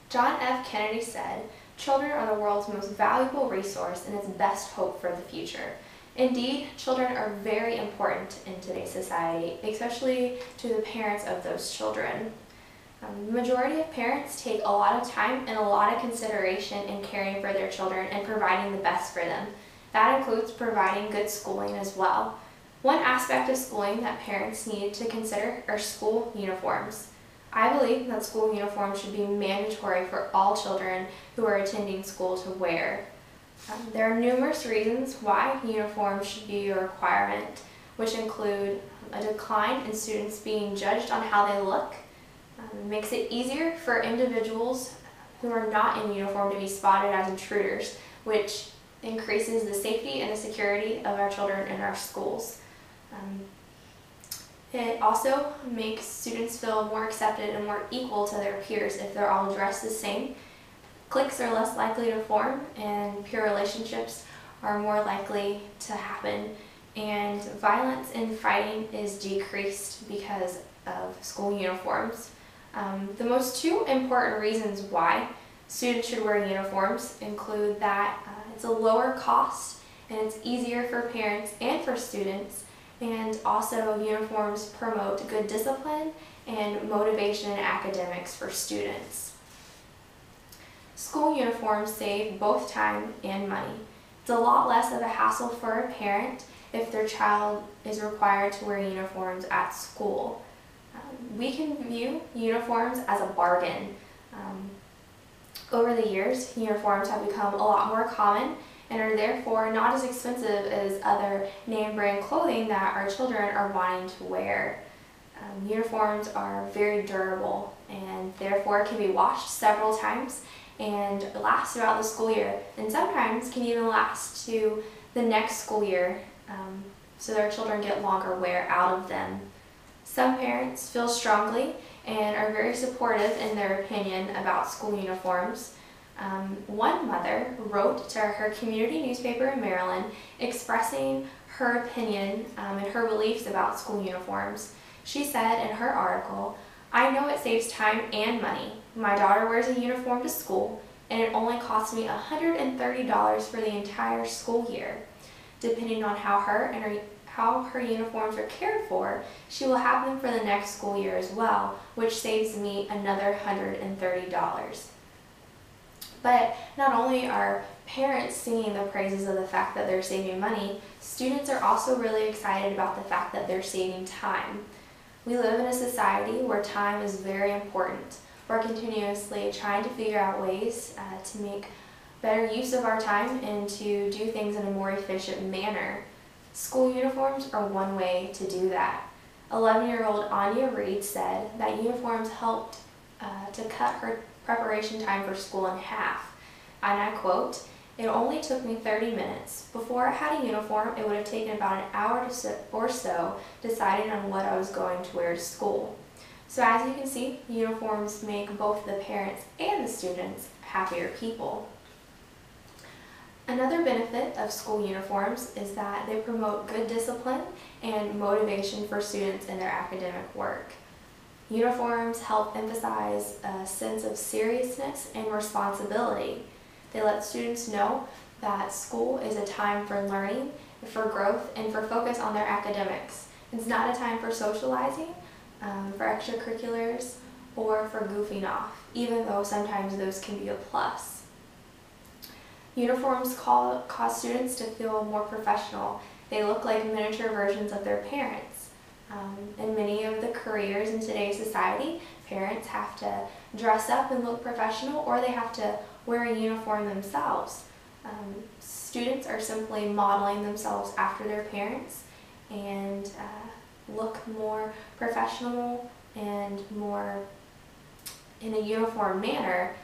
John F. Kennedy said, "Children are the world's most valuable resource and its best hope for the future." Indeed, children are very important in today's society, especially to the parents of those children. The majority of parents take a lot of time and a lot of consideration in caring for their children and providing the best for them. That includes providing good schooling as well. One aspect of schooling that parents need to consider are school uniforms. I believe that school uniforms should be mandatory for all children who are attending school to wear. There are numerous reasons why uniforms should be a requirement, which include a decline in students being judged on how they look. It makes it easier for individuals who are not in uniform to be spotted as intruders, which increases the safety and the security of our children in our schools. It also makes students feel more accepted and more equal to their peers if they're all dressed the same. Cliques are less likely to form and peer relationships are more likely to happen, and violence and fighting is decreased because of school uniforms. The most two important reasons why students should wear uniforms include that it's a lower cost and it's easier for parents and for students, and also uniforms promote good discipline and motivation in academics for students. School uniforms save both time and money. It's a lot less of a hassle for a parent if their child is required to wear uniforms at school. We can view uniforms as a bargain. Over the years, uniforms have become a lot more common and are therefore not as expensive as other name brand clothing that our children are wanting to wear. Uniforms are very durable and therefore can be washed several times and last throughout the school year, and sometimes can even last to the next school year, so their children get longer wear out of them. Some parents feel strongly and are very supportive in their opinion about school uniforms. One mother wrote to her community newspaper in Maryland expressing her opinion and her beliefs about school uniforms. She said in her article, "I know it saves time and money. My daughter wears a uniform to school and it only costs me $130 for the entire school year. Depending on how her uniforms are cared for, she will have them for the next school year as well, which saves me another $130. But not only are parents singing the praises of the fact that they're saving money, students are also really excited about the fact that they're saving time. We live in a society where time is very important. We're continuously trying to figure out ways to make better use of our time and to do things in a more efficient manner. School uniforms are one way to do that. 11-year-old Anya Reed said that uniforms helped to cut her preparation time for school in half. And I quote, "It only took me 30 minutes. Before I had a uniform, it would have taken about an hour or so deciding on what I was going to wear to school." So as you can see, uniforms make both the parents and the students happier people. Another benefit of school uniforms is that they promote good discipline and motivation for students in their academic work. Uniforms help emphasize a sense of seriousness and responsibility. They let students know that school is a time for learning, for growth, and for focus on their academics. It's not a time for socializing, for extracurriculars, or for goofing off, even though sometimes those can be a plus. Uniforms cause students to feel more professional. They look like miniature versions of their parents. In many of the careers in today's society, parents have to dress up and look professional, or they have to wear a uniform themselves. Students are simply modeling themselves after their parents and look more professional and more in a uniform manner,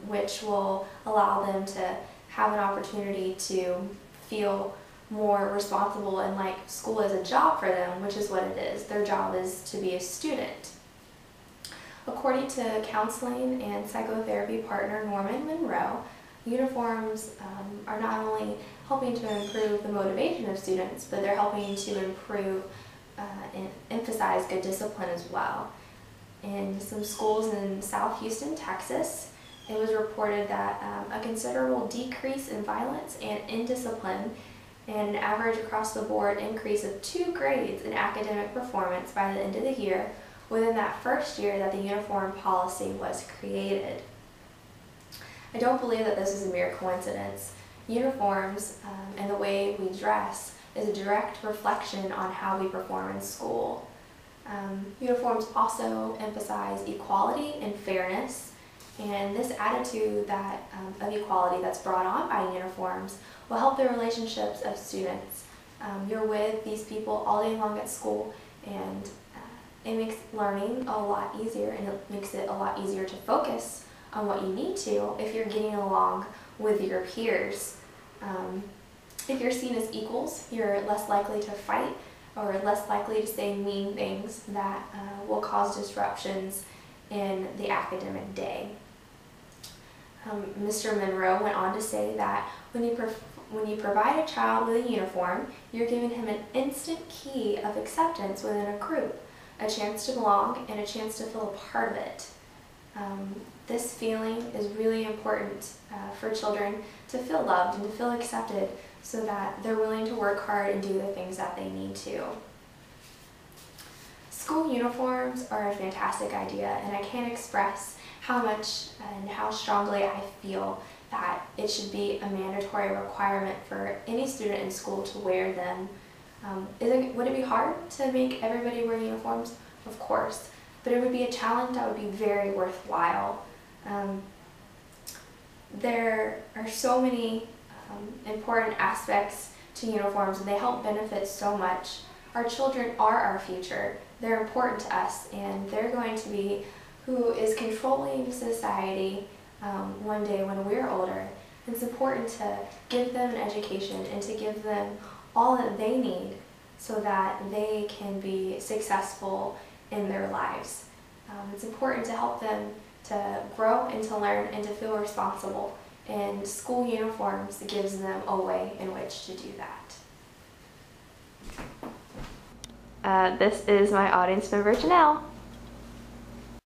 which will allow them to have an opportunity to feel more responsible and like school is a job for them, which is what it is. Their job is to be a student. According to counseling and psychotherapy partner Norman Monroe, uniforms are not only helping to improve the motivation of students, but they're helping to improve and emphasize good discipline as well. In some schools in South Houston, Texas, it was reported that a considerable decrease in violence and indiscipline, and an average across the board increase of 2 grades in academic performance by the end of the year within that first year that the uniform policy was created. I don't believe that this is a mere coincidence. Uniforms and the way we dress is a direct reflection on how we perform in school. Uniforms also emphasize equality and fairness, and this attitude of equality that's brought on by uniforms will help the relationships of students. You're with these people all day long at school, and it makes learning a lot easier, and it makes it a lot easier to focus on what you need to if you're getting along with your peers. If you're seen as equals, you're less likely to fight or less likely to say mean things that will cause disruptions in the academic day. Mr. Monroe went on to say that when you provide a child with a uniform, you're giving him an instant key of acceptance within a group, a chance to belong, and a chance to feel a part of it. This feeling is really important for children to feel loved and to feel accepted so that they're willing to work hard and do the things that they need to. School uniforms are a fantastic idea, and I can't express how much and how strongly I feel that it should be a mandatory requirement for any student in school to wear them. Would it be hard to make everybody wear uniforms? Of course, but it would be a challenge that would be very worthwhile. There are so many important aspects to uniforms, and they help benefit so much. Our children are our future. They're important to us, and they're going to be who is controlling society one day when we're older. It's important to give them an education and to give them all that they need so that they can be successful in their lives. It's important to help them to grow and to learn and to feel responsible, and school uniforms gives them a way in which to do that. This is my audience member, Janelle.